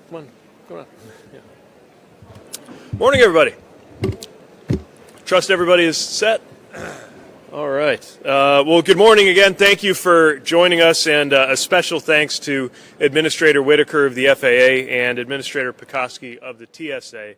Come on. Come on. Yeah. Morning, everybody. Trust everybody is set. All right. Well, good morning again. Thank you for joining us, and a special thanks to Administrator Whitaker of the FAA and Administrator Pekoski of the TSA,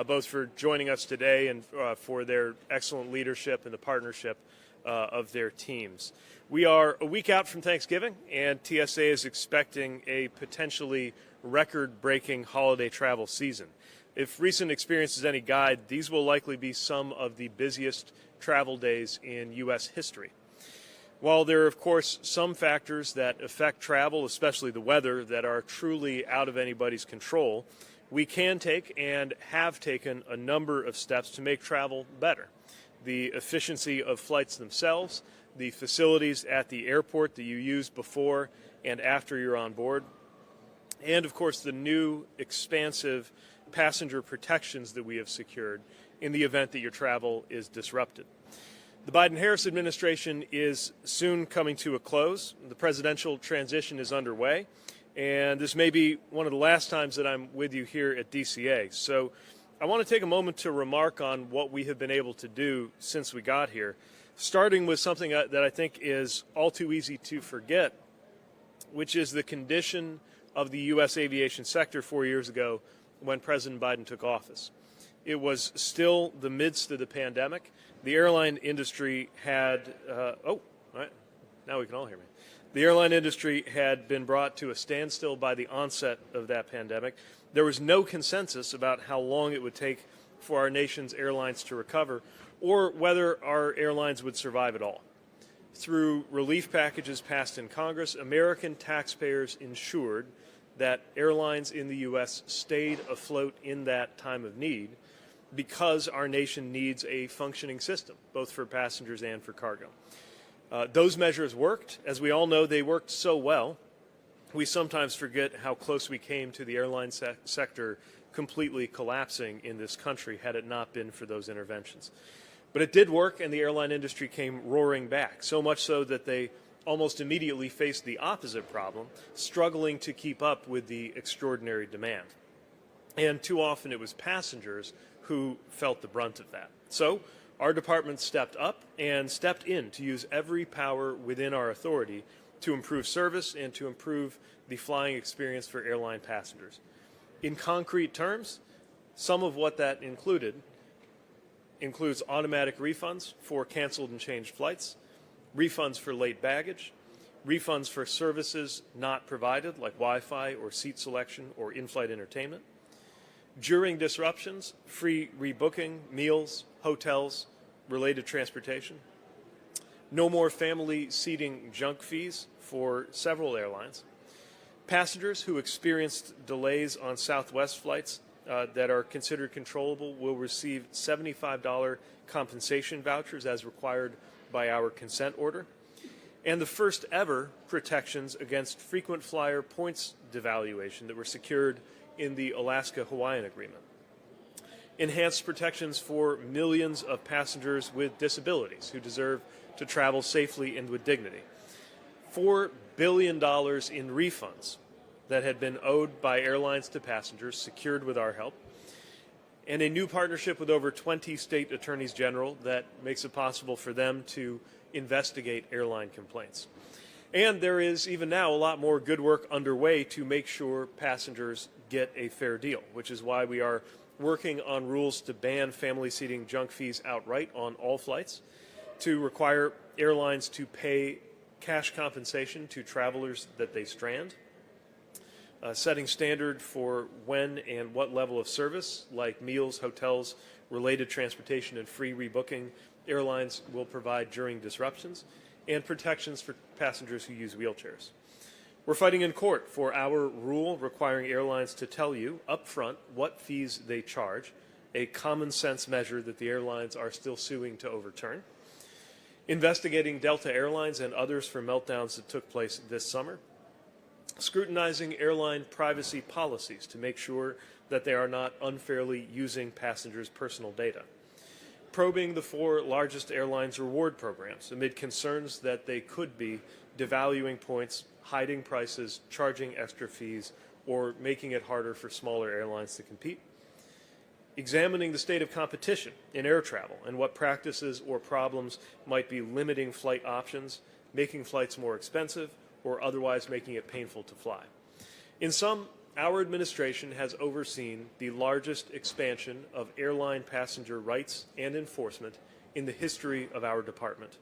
both for joining us today and for their excellent leadership and the partnership of their teams. We are a week out from Thanksgiving, and TSA is expecting a potentially record-breaking holiday travel season. If recent experience is any guide, these will likely be some of the busiest travel days in U.S. history. While there are, of course, some factors that affect travel, especially the weather, that are truly out of anybody's control, we can take and have taken a number of steps to make travel better. The efficiency of flights themselves, the facilities at the airport that you use before and after you're on board, and, of course, the new expansive passenger protections that we have secured in the event that your travel is disrupted. The Biden-Harris administration is soon coming to a close. The presidential transition is underway, and this may be one of the last times that I'm with you here at DCA. So I want to take a moment to remark on what we have been able to do since we got here, starting with something that I think is all too easy to forget, which is the condition of the U.S. aviation sector 4 years ago when President Biden took office. It was still the midst of the pandemic. The airline industry had, all right, now we can all hear me. The airline industry had been brought to a standstill by the onset of that pandemic. There was no consensus about how long it would take for our nation's airlines to recover or whether our airlines would survive at all. Through relief packages passed in Congress, American taxpayers ensured that airlines in the U.S. stayed afloat in that time of need because our nation needs a functioning system, both for passengers and for cargo. Those measures worked. As we all know, they worked so well, we sometimes forget how close we came to the airline sector completely collapsing in this country had it not been for those interventions. But it did work, and the airline industry came roaring back, so much so that they almost immediately faced the opposite problem, struggling to keep up with the extraordinary demand. And too often it was passengers who felt the brunt of that. So our department stepped up and stepped in to use every power within our authority to improve service and to improve the flying experience for airline passengers. In concrete terms, some of what that includes automatic refunds for canceled and changed flights, refunds for late baggage, refunds for services not provided like Wi-Fi or seat selection or in-flight entertainment. During disruptions, free rebooking, meals, hotels, related transportation. No more family seating junk fees for several airlines. Passengers who experienced delays on Southwest flights that are considered controllable will receive $75 compensation vouchers as required by our consent order, and the first ever protections against frequent flyer points devaluation that were secured in the Alaska-Hawaiian Agreement. Enhanced protections for millions of passengers with disabilities who deserve to travel safely and with dignity. $4 billion in refunds that had been owed by airlines to passengers secured with our help, and a new partnership with over 20 state attorneys general that makes it possible for them to investigate airline complaints. And there is even now a lot more good work underway to make sure passengers get a fair deal, which is why we are working on rules to ban family seating junk fees outright on all flights, to require airlines to pay cash compensation to travelers that they strand, setting standard for when and what level of service, like meals, hotels, related transportation, and free rebooking, airlines will provide during disruptions, and protections for passengers who use wheelchairs. We're fighting in court for our rule requiring airlines to tell you up front what fees they charge, a common sense measure that the airlines are still suing to overturn. Investigating Delta Airlines and others for meltdowns that took place this summer. Scrutinizing airline privacy policies to make sure that they are not unfairly using passengers' personal data. Probing the 4 largest airlines' reward programs amid concerns that they could be devaluing points, hiding prices, charging extra fees, or making it harder for smaller airlines to compete. Examining the state of competition in air travel and what practices or problems might be limiting flight options, making flights more expensive, or otherwise making it painful to fly. In sum, our administration has overseen the largest expansion of airline passenger rights and enforcement in the history of our department.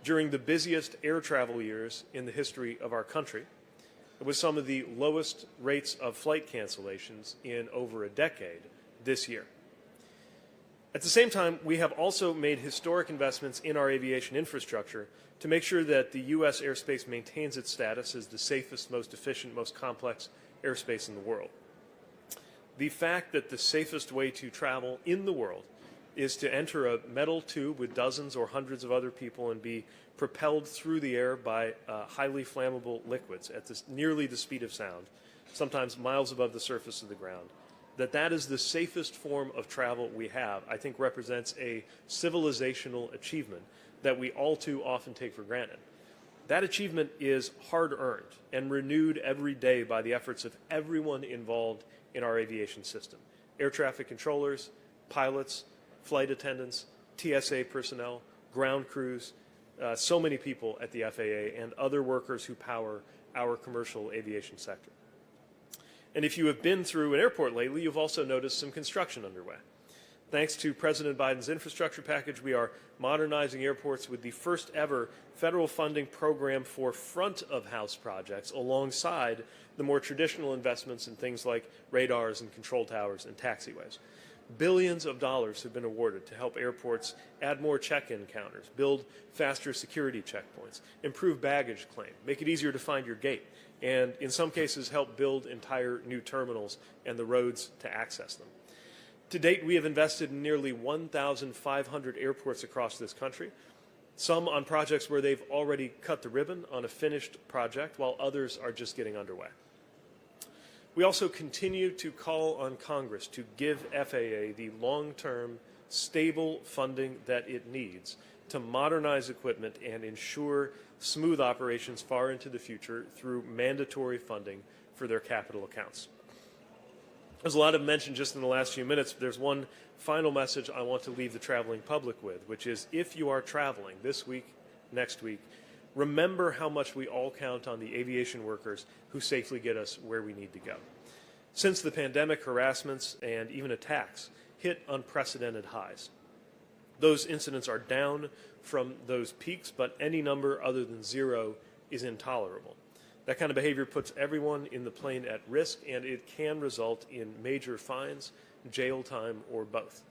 During the busiest air travel years in the history of our country, with some of the lowest rates of flight cancellations in over a decade this year. At the same time, we have also made historic investments in our aviation infrastructure to make sure that the U.S. airspace maintains its status as the safest, most efficient, most complex airspace in the world. The fact that the safest way to travel in the world is to enter a metal tube with dozens or hundreds of other people and be propelled through the air by highly flammable liquids at nearly the speed of sound, sometimes miles above the surface of the ground, that is the safest form of travel we have, I think represents a civilizational achievement that we all too often take for granted. That achievement is hard-earned and renewed every day by the efforts of everyone involved in our aviation system: air traffic controllers, pilots, flight attendants, TSA personnel, ground crews, so many people at the FAA and other workers who power our commercial aviation sector. And if you have been through an airport lately, you've also noticed some construction underway. Thanks to President Biden's infrastructure package, we are modernizing airports with the first ever federal funding program for front-of-house projects alongside the more traditional investments in things like radars and control towers and taxiways. Billions of dollars have been awarded to help airports add more check-in counters, build faster security checkpoints, improve baggage claim, make it easier to find your gate, and in some cases help build entire new terminals and the roads to access them. To date, we have invested in nearly 1,500 airports across this country, some on projects where they've already cut the ribbon on a finished project, while others are just getting underway. We also continue to call on Congress to give FAA the long-term, stable funding that it needs to modernize equipment and ensure smooth operations far into the future through mandatory funding for their capital accounts. There's a lot of mention just in the last few minutes. There's one final message I want to leave the traveling public with, which is if you are traveling this week, next week, remember how much we all count on the aviation workers who safely get us where we need to go. Since the pandemic, harassments and even attacks hit unprecedented highs. Those incidents are down from those peaks, but any number other than zero is intolerable. That kind of behavior puts everyone in the plane at risk, and it can result in major fines, jail time, or both.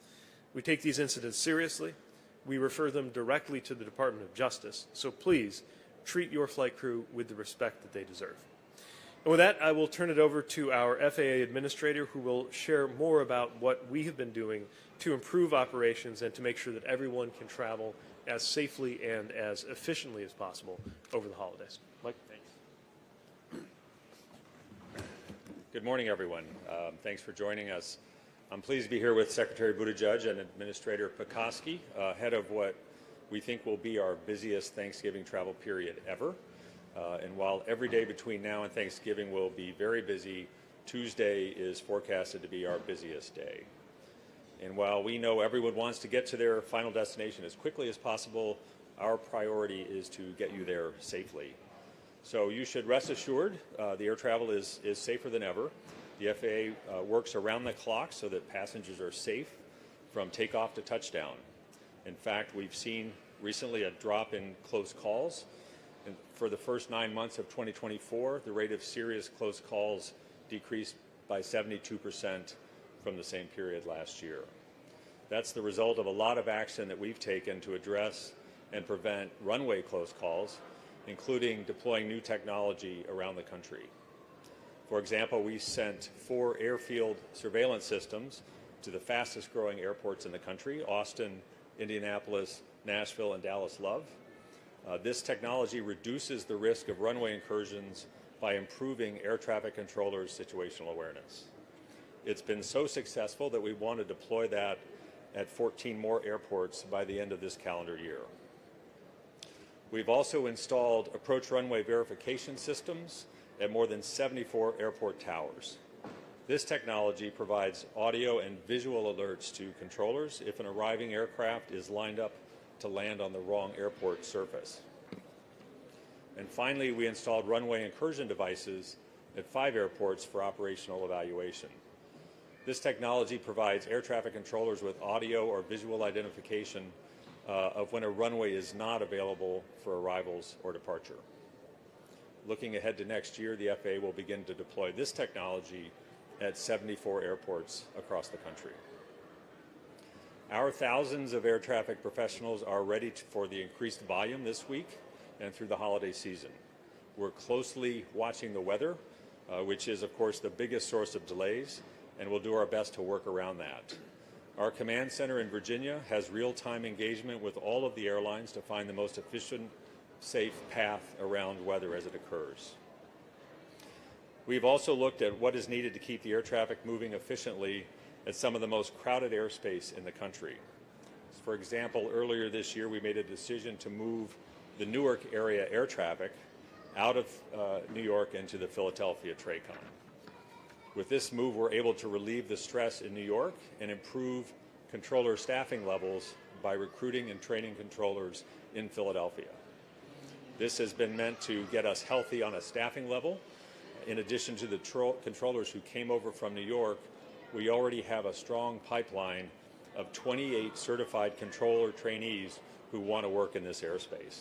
We take these incidents seriously. We refer them directly to the Department of Justice, so please treat your flight crew with the respect that they deserve. And with that, I will turn it over to our FAA administrator, who will share more about what we have been doing to improve operations and to make sure that everyone can travel as safely and as efficiently as possible over the holidays. Mike? Thanks. Good morning, everyone. Thanks for joining us. I'm pleased to be here with Secretary Buttigieg and Administrator Pekoske ahead of what we think will be our busiest Thanksgiving travel period ever. And while every day between now and Thanksgiving will be very busy, Tuesday is forecasted to be our busiest day. And while we know everyone wants to get to their final destination as quickly as possible, our priority is to get you there safely. So you should rest assured the air travel is safer than ever. The FAA works around the clock so that passengers are safe from takeoff to touchdown. In fact, we've seen recently a drop in close calls. And for the first 9 months of 2024, the rate of serious close calls decreased by 72% from the same period last year. That's the result of a lot of action that we've taken to address and prevent runway close calls, including deploying new technology around the country. For example, we sent 4 airfield surveillance systems to the fastest growing airports in the country: Austin, Indianapolis, Nashville, and Dallas Love. This technology reduces the risk of runway incursions by improving air traffic controllers' situational awareness. It's been so successful that we want to deploy that at 14 more airports by the end of this calendar year. We've also installed approach runway verification systems at more than 74 airport towers. This technology provides audio and visual alerts to controllers if an arriving aircraft is lined up to land on the wrong airport surface. And finally, we installed runway incursion devices at 5 airports for operational evaluation. This technology provides air traffic controllers with audio or visual identification of when a runway is not available for arrivals or departure. Looking ahead to next year, the FAA will begin to deploy this technology at 74 airports across the country. Our thousands of air traffic professionals are ready for the increased volume this week and through the holiday season. We're closely watching the weather, which is, of course, the biggest source of delays, and we'll do our best to work around that. Our command center in Virginia has real-time engagement with all of the airlines to find the most efficient, safe path around weather as it occurs. We've also looked at what is needed to keep the air traffic moving efficiently at some of the most crowded airspace in the country. For example, earlier this year, we made a decision to move the Newark area air traffic out of New York into the Philadelphia TRACON. With this move, we're able to relieve the stress in New York and improve controller staffing levels by recruiting and training controllers in Philadelphia. This has been meant to get us healthy on a staffing level. In addition to the controllers who came over from New York, we already have a strong pipeline of 28 certified controller trainees who want to work in this airspace.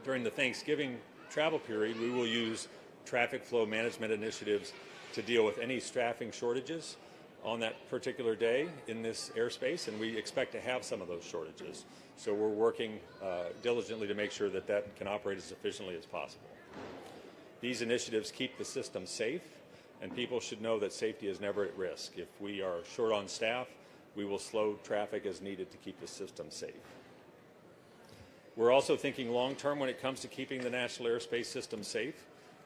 During the Thanksgiving travel period, we will use traffic flow management initiatives to deal with any staffing shortages on that particular day in this airspace, and we expect to have some of those shortages. So we're working diligently to make sure that that can operate as efficiently as possible. These initiatives keep the system safe, and people should know that safety is never at risk. If we are short on staff, we will slow traffic as needed to keep the system safe. We're also thinking long-term when it comes to keeping the national airspace system safe.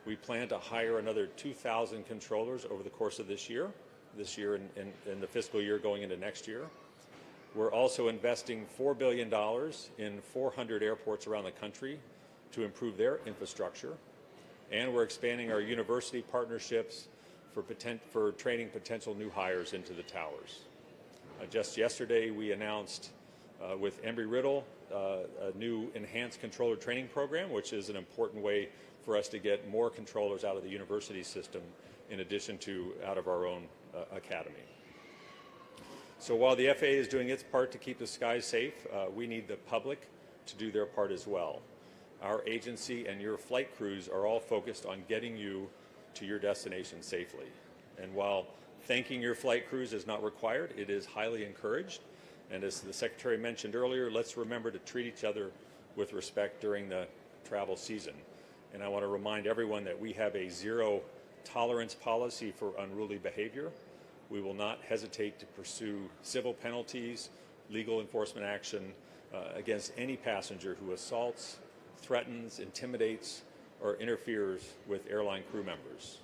We plan to hire another 2,000 controllers over the course of this year and the fiscal year going into next year. We're also investing $4 billion in 400 airports around the country to improve their infrastructure. And we're expanding our university partnerships for training potential new hires into the towers. Just yesterday, we announced with Embry-Riddle a new enhanced controller training program, which is an important way for us to get more controllers out of the university system in addition to out of our own academy. So while the FAA is doing its part to keep the skies safe, we need the public to do their part as well. Our agency and your flight crews are all focused on getting you to your destination safely. And while thanking your flight crews is not required, it is highly encouraged. And as the Secretary mentioned earlier, let's remember to treat each other with respect during the travel season. And I want to remind everyone that we have a zero tolerance policy for unruly behavior. We will not hesitate to pursue civil penalties, legal enforcement action against any passenger who assaults, threatens, intimidates, or interferes with airline crew members.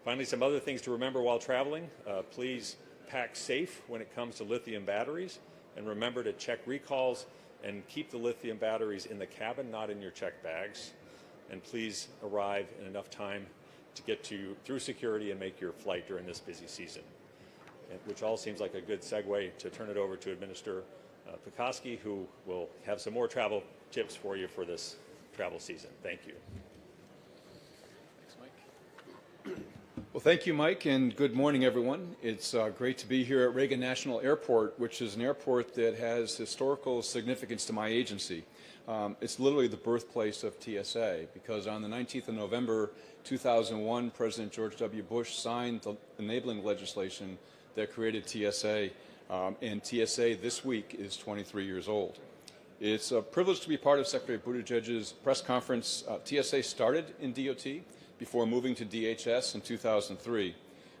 Finally, some other things to remember while traveling. Please pack safe when it comes to lithium batteries, and remember to check recalls and keep the lithium batteries in the cabin, not in your checked bags. And please arrive in enough time to get through security and make your flight during this busy season, which all seems like a good segue to turn it over to Administrator Pekoski, who will have some more travel tips for you for this travel season. Thank you. Thanks, Mike. Well, thank you, Mike, and good morning, everyone. It's great to be here at Reagan National Airport, which is an airport that has historical significance to my agency. It's literally the birthplace of TSA, because on the 19th of November 2001, President George W. Bush signed the enabling legislation that created TSA, and TSA this week is 23 years old. It's a privilege to be part of Secretary Buttigieg's press conference. TSA started in DOT before moving to DHS in 2003.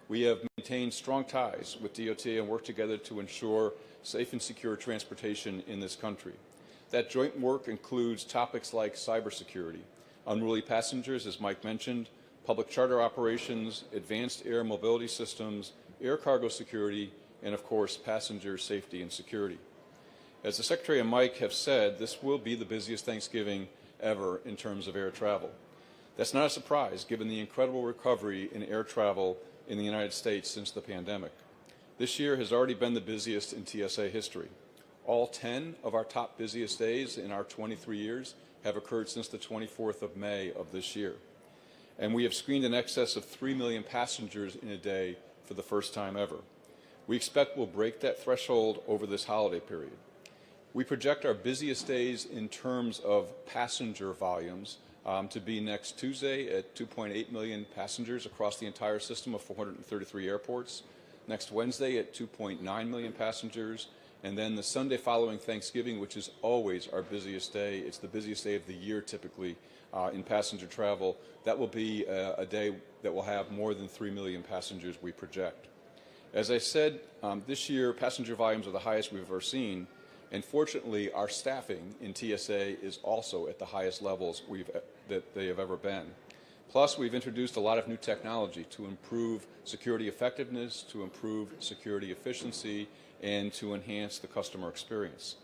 We have maintained strong ties with DOT and worked together to ensure safe and secure transportation in this country. That joint work includes topics like cybersecurity, unruly passengers, as Mike mentioned, public charter operations, advanced air mobility systems, air cargo security, and of course, passenger safety and security. As the Secretary and Mike have said, this will be the busiest Thanksgiving ever in terms of air travel. That's not a surprise given the incredible recovery in air travel in the United States since the pandemic. This year has already been the busiest in TSA history. All 10 of our top busiest days in our 23 years have occurred since the 24th of May of this year. And we have screened in excess of 3 million passengers in a day for the first time ever. We expect we'll break that threshold over this holiday period. We project our busiest days in terms of passenger volumes to be next Tuesday at 2.8 million passengers across the entire system of 433 airports, next Wednesday at 2.9 million passengers, and then the Sunday following Thanksgiving, which is always our busiest day. It's the busiest day of the year typically in passenger travel. That will be a day that will have more than 3 million passengers, we project. As I said, this year passenger volumes are the highest we've ever seen, and fortunately our staffing in TSA is also at the highest levels that they have ever been. Plus, we've introduced a lot of new technology to improve security effectiveness, to improve security efficiency, and to enhance the customer experience.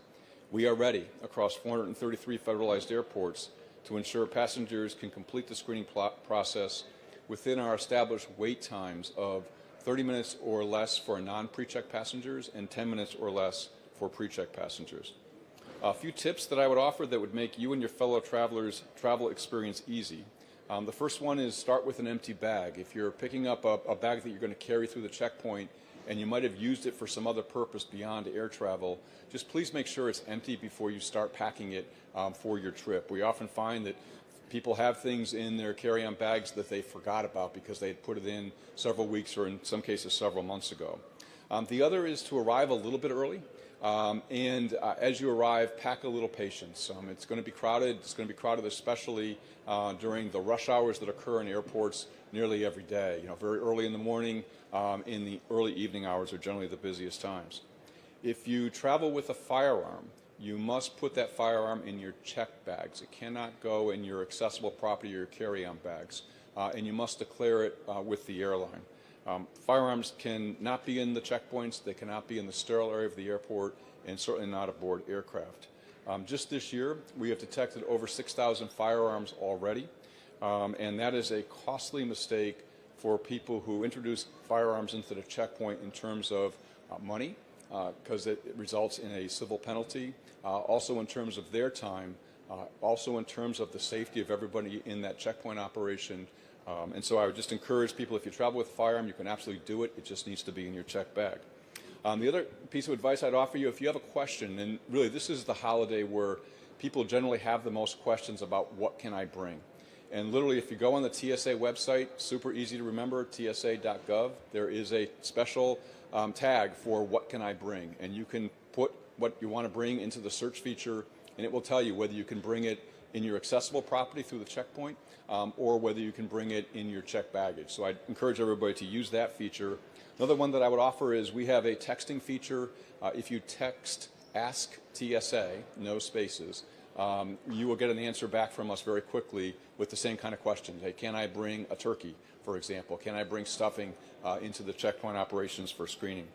We are ready across 433 federalized airports to ensure passengers can complete the screening process within our established wait times of 30 minutes or less for non-pre-check passengers and 10 minutes or less for pre-check passengers. A few tips that I would offer that would make you and your fellow travelers' travel experience easy. The first one is start with an empty bag. If you're picking up a bag that you're going to carry through the checkpoint and you might have used it for some other purpose beyond air travel, just please make sure it's empty before you start packing it for your trip. We often find that people have things in their carry-on bags that they forgot about because they had put it in several weeks or in some cases several months ago. The other is to arrive a little bit early. As you arrive, pack a little patience. It's going to be crowded. It's going to be crowded especially during the rush hours that occur in airports nearly every day. Very early in the morning, in the early evening hours are generally the busiest times. If you travel with a firearm, you must put that firearm in your checked bags. It cannot go in your accessible property or your carry-on bags, and you must declare it with the airline. Firearms cannot be in the checkpoints, they cannot be in the sterile area of the airport, and certainly not aboard aircraft. Just this year, we have detected over 6,000 firearms already, and that is a costly mistake for people who introduce firearms into the checkpoint in terms of money, because it results in a civil penalty, also in terms of their time, also in terms of the safety of everybody in that checkpoint operation. And so I would just encourage people, if you travel with a firearm, you can absolutely do it. It just needs to be in your checked bag. The other piece of advice I'd offer you, if you have a question, and really this is the holiday where people generally have the most questions about what can I bring. And literally, if you go on the TSA website, super easy to remember, tsa.gov, there is a special tag for what can I bring. And you can put what you want to bring into the search feature, and it will tell you whether you can bring it in your accessible property through the checkpoint or whether you can bring it in your checked baggage. So I'd encourage everybody to use that feature. Another one that I would offer is we have a texting feature. If you text Ask TSA, no spaces, you will get an answer back from us very quickly with the same kind of questions. Hey, can I bring a turkey, for example? Can I bring stuffing into the checkpoint operations for screening?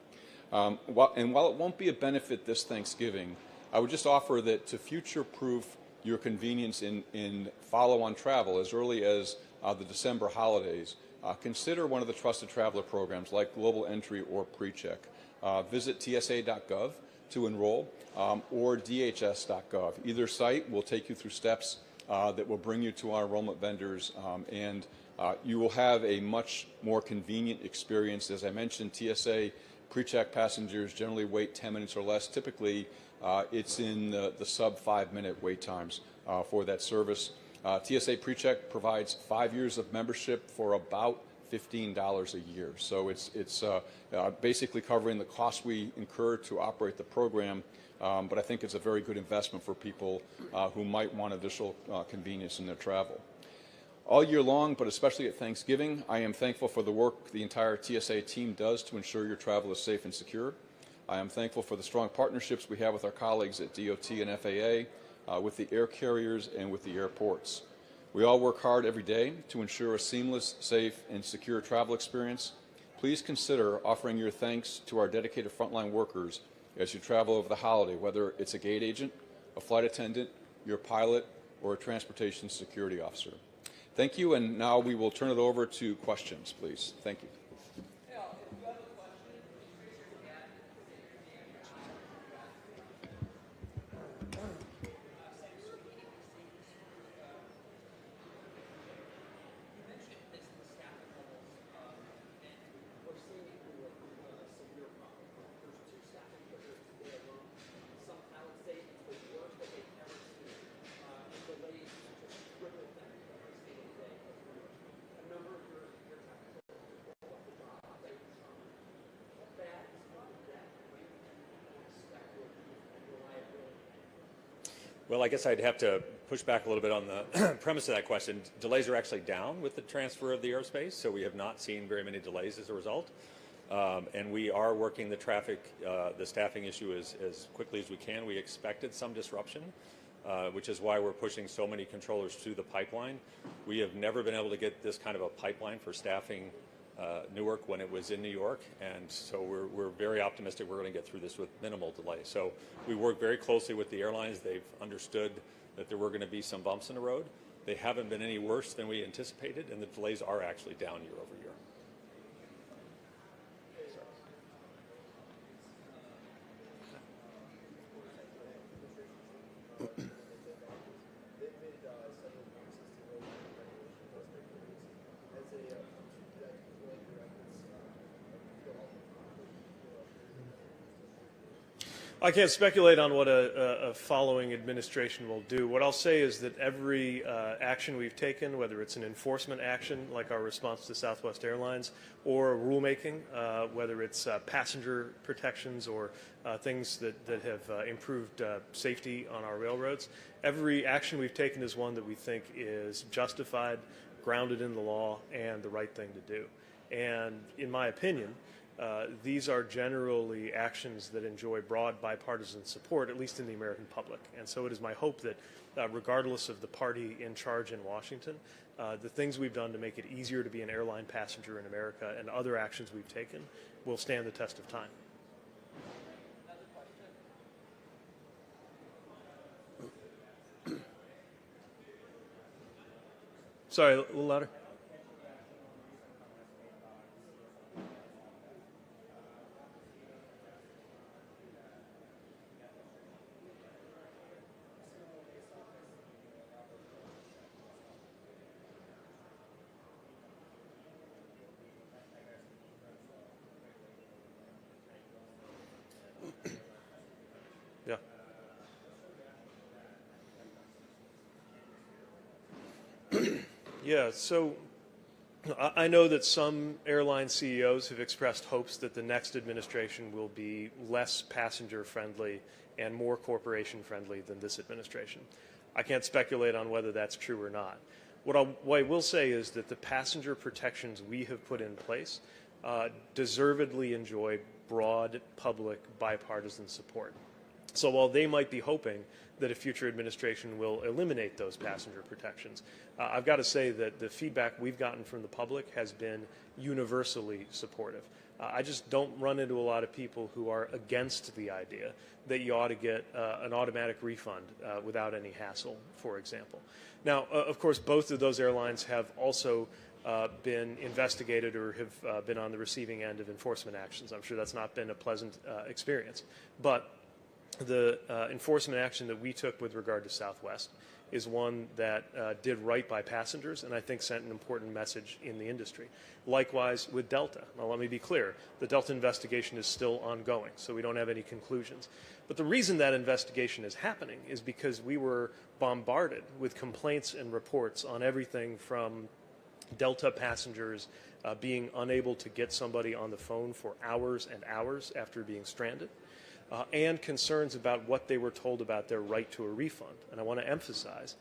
While it won't be a benefit this Thanksgiving, I would just offer that to future-proof your convenience in follow-on travel as early as the December holidays, consider one of the Trusted Traveler programs like Global Entry or PreCheck. Visit tsa.gov to enroll or dhs.gov. Either site will take you through steps that will bring you to our enrollment vendors, and you will have a much more convenient experience. As I mentioned, TSA PreCheck passengers generally wait 10 minutes or less. Typically, it's in the sub 5-minute wait times for that service. TSA PreCheck provides 5 years of membership for about $15 a year. So it's basically covering the costs we incur to operate the program, but I think it's a very good investment for people who might want additional convenience in their travel. All year long, but especially at Thanksgiving, I am thankful for the work the entire TSA team does to ensure your travel is safe and secure. I am thankful for the strong partnerships we have with our colleagues at DOT and FAA, with the air carriers, and with the airports. We all work hard every day to ensure a seamless, safe, and secure travel experience. Please consider offering your thanks to our dedicated frontline workers as you travel over the holiday, whether it's a gate agent, a flight attendant, your pilot, or a transportation security officer. Thank you, and now we will turn it over to questions, please. Thank you. Well, I guess I'd have to push back a little bit on the premise of that question. Delays are actually down with the transfer of the airspace, so we have not seen very many delays as a result. And we are working the traffic, the staffing issue as quickly as we can. We expected some disruption, which is why we're pushing so many controllers through the pipeline. We have never been able to get this kind of a pipeline for staffing Newark when it was in New York, and so we're very optimistic we're going to get through this with minimal delay. So we work very closely with the airlines. They've understood that there were going to be some bumps in the road. They haven't been any worse than we anticipated, and the delays are actually down year over year. I can't speculate on what a following administration will do. What I'll say is that every action we've taken, whether it's an enforcement action like our response to Southwest Airlines, or rulemaking, whether it's passenger protections or things that have improved safety on our railroads, every action we've taken is one that we think is justified, grounded in the law, and the right thing to do. And in my opinion, these are generally actions that enjoy broad bipartisan support, at least in the American public. And so it is my hope that regardless of the party in charge in Washington, the things we've done to make it easier to be an airline passenger in America and other actions we've taken will stand the test of time. Sorry, a little louder. Yeah. Yeah, so I know that some airline CEOs have expressed hopes that the next administration will be less passenger friendly and more corporation friendly than this administration. I can't speculate on whether that's true or not. What I will say is that the passenger protections we have put in place deservedly enjoy broad public bipartisan support. So while they might be hoping that a future administration will eliminate those passenger protections, I've got to say that the feedback we've gotten from the public has been universally supportive. I just don't run into a lot of people who are against the idea that you ought to get an automatic refund without any hassle, for example. Now, of course, both of those airlines have also been investigated or have been on the receiving end of enforcement actions. I'm sure that's not been a pleasant experience. But the enforcement action that we took with regard to Southwest is one that did right by passengers and I think sent an important message in the industry. Likewise with Delta. Now let me be clear, the Delta investigation is still ongoing, so we don't have any conclusions. But the reason that investigation is happening is because we were bombarded with complaints and reports on everything from Delta passengers being unable to get somebody on the phone for hours and hours after being stranded, and concerns about what they were told about their right to a refund. And I want to emphasize,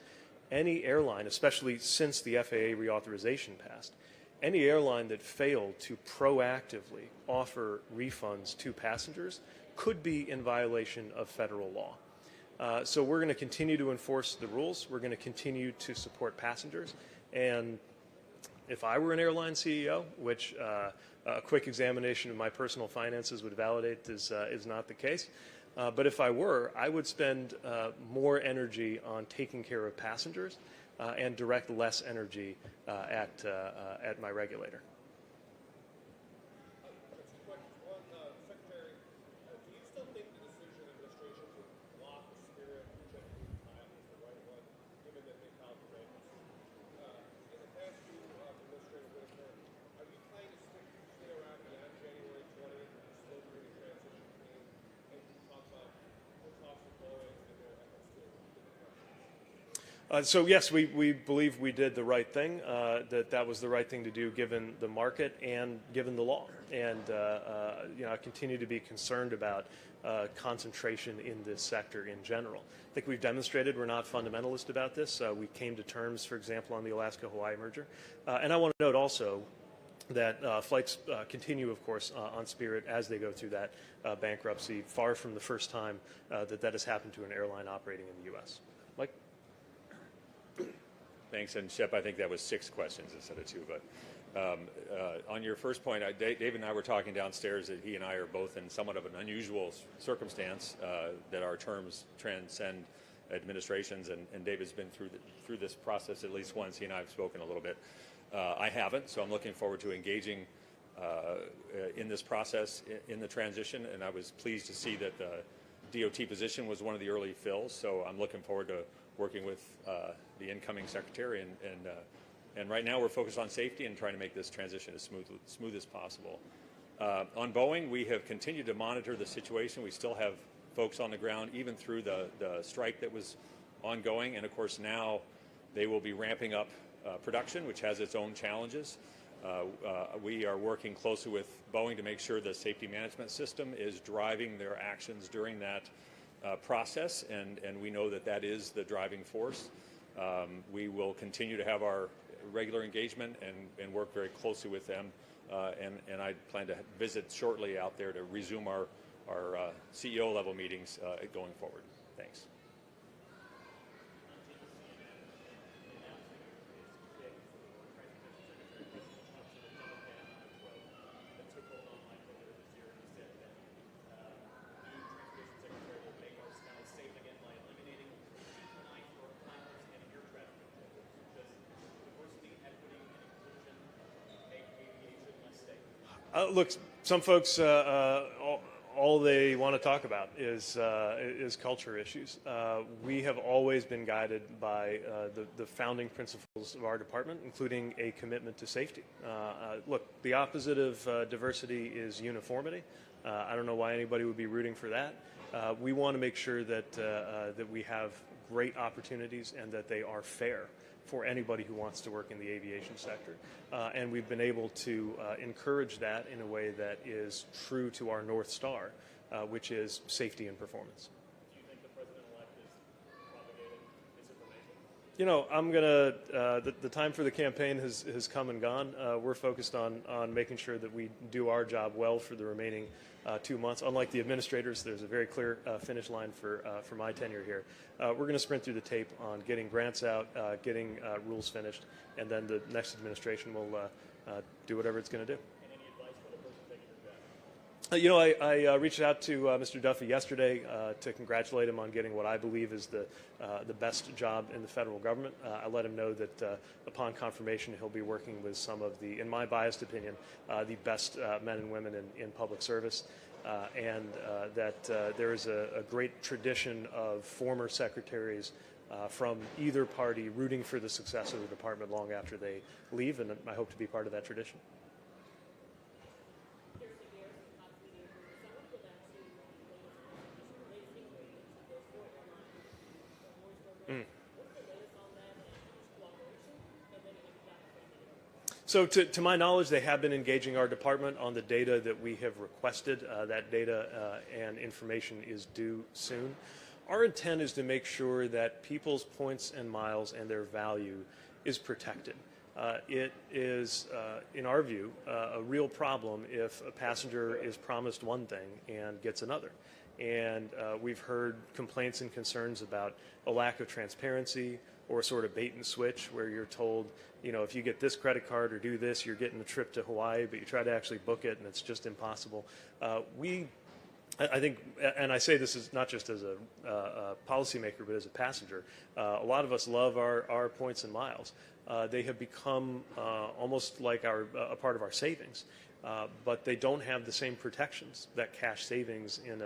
any airline, especially since the FAA reauthorization passed, any airline that failed to proactively offer refunds to passengers could be in violation of federal law. So we're going to continue to enforce the rules. We're going to continue to support passengers. And if I were an airline CEO, which a quick examination of my personal finances would validate is not the case, but if I were, I would spend more energy on taking care of passengers and direct less energy at my regulator. Secretary, do you still think the decision of administration to block the Spirit jet pilot is the right one, given that they filed for bankruptcy? In the past, you, Administrator Whitaker, are you planning to stay around beyond January 20th and still during the transition period and talk about the talks with Boeing and their efforts to get the process? So yes, we believe we did the right thing, that was the right thing to do given the market and given the law. And I continue to be concerned about concentration in this sector in general. I think we've demonstrated we're not fundamentalist about this. We came to terms, for example, on the Alaska-Hawaii merger. And I want to note also that flights continue, of course, on Spirit as they go through that bankruptcy, far from the first time that has happened to an airline operating in the U.S. Mike? Thanks, and Shep, I think that was 6 questions instead of 2. But on your first point, Dave and I were talking downstairs that he and I are both in somewhat of an unusual circumstance that our terms transcend administrations, and Dave has been through this process at least once. He and I have spoken a little bit. I haven't, so I'm looking forward to engaging in this process in the transition, and I was pleased to see that the DOT position was one of the early fills, so I'm looking forward to working with the incoming secretary, and right now we're focused on safety and trying to make this transition as smooth as possible. On Boeing, we have continued to monitor the situation. We still have folks on the ground, even through the strike that was ongoing, and of course now they will be ramping up production, which has its own challenges. We are working closely with Boeing to make sure the safety management system is driving their actions during that process, and we know that is the driving force. We will continue to have our regular engagement and work very closely with them, and I plan to visit shortly out there to resume our CEO level meetings going forward. Thanks. Look, some folks, all they want to talk about is culture issues. We have always been guided by the founding principles of our department, including a commitment to safety. Look, the opposite of diversity is uniformity. I don't know why anybody would be rooting for that. We want to make sure that we have great opportunities and that they are fair for anybody who wants to work in the aviation sector. And we've been able to encourage that in a way that is true to our North Star, which is safety and performance. Do you think the president-elect is propagating misinformation? You know, I'm going to, the time for the campaign has come and gone. We're focused on making sure that we do our job well for the remaining 2 months. Unlike the administrators, there's a very clear finish line for my tenure here. We're going to sprint through the tape on getting grants out, getting rules finished, and then the next administration will do whatever it's going to do. And any advice for the person taking your job? You know, I reached out to Mr. Duffy yesterday to congratulate him on getting what I believe is the best job in the federal government. I let him know that upon confirmation he'll be working with some of the, in my biased opinion, the best men and women in public service, and that there is a great tradition of former secretaries from either party rooting for the success of the department long after they leave, and I hope to be part of that tradition. So to my knowledge, they have been engaging our department on the data that we have requested. That data and information is due soon. Our intent is to make sure that people's points and miles and their value is protected. It is, in our view, a real problem if a passenger is promised one thing and gets another. And we've heard complaints and concerns about a lack of transparency or sort of bait and switch where you're told, you know, if you get this credit card or do this, you're getting a trip to Hawaii, but you try to actually book it and it's just impossible. We I think, and I say this is not just as a policymaker, but as a passenger. A lot of us love our points and miles. They have become almost like a part of our savings, but they don't have the same protections that cash savings in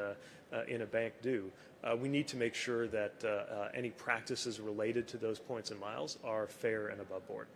a bank do. We need to make sure that any practices related to those points and miles are fair and above board.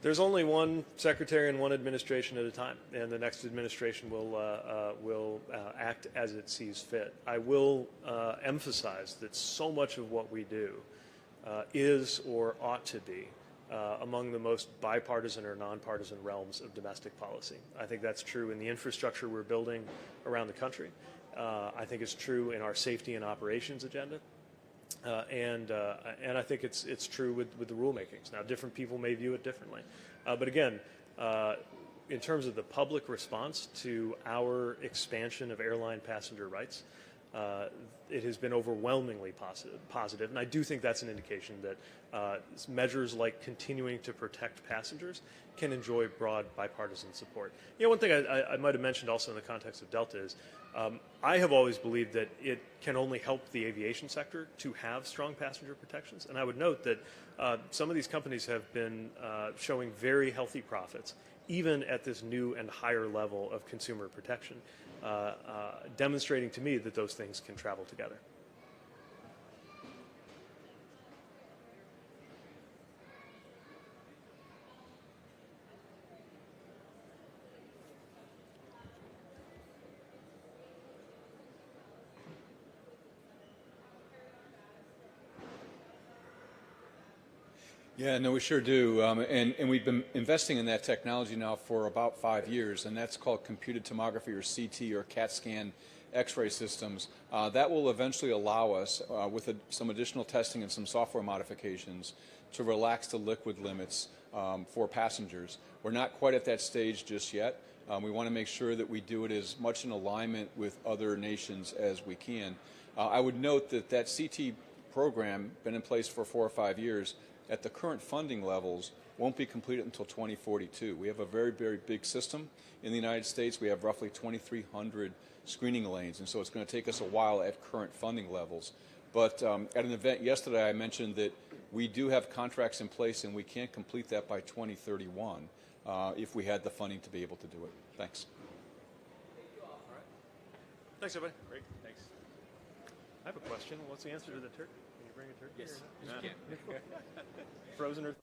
There's only one secretary and one administration at a time, and the next administration will act as it sees fit. I will emphasize that so much of what we do is or ought to be among the most bipartisan or nonpartisan realms of domestic policy. I think that's true in the infrastructure we're building around the country. I think it's true in our safety and operations agenda. And I think it's true with the rulemakings. Now, different people may view it differently. But again, in terms of the public response to our expansion of airline passenger rights, it has been overwhelmingly positive. And I do think that's an indication that measures like continuing to protect passengers can enjoy broad bipartisan support. You know, one thing I might have mentioned also in the context of Delta is I have always believed that it can only help the aviation sector to have strong passenger protections. And I would note that some of these companies have been showing very healthy profits, even at this new and higher level of consumer protection, demonstrating to me that those things can travel together. Yeah, no, we sure do. And we've been investing in that technology now for about 5 years, and that's called computed tomography, or CT, or CAT scan X-ray systems. That will eventually allow us, with some additional testing and some software modifications, to relax the liquid limits for passengers. We're not quite at that stage just yet. We want to make sure that we do it as much in alignment with other nations as we can. I would note that CT program, been in place for 4 or 5 years, at the current funding levels, won't be completed until 2042. We have a very, very big system in the United States. We have roughly 2,300 screening lanes, and so it's going to take us a while at current funding levels. But at an event yesterday, I mentioned that we do have contracts in place, and we can't complete that by 2031 if we had the funding to be able to do it. Thanks. All right. Thanks, everybody. Great. Thanks. I have a question. What's the answer to the turkey? Can you bring a turkey? Yes, you can. Frozen or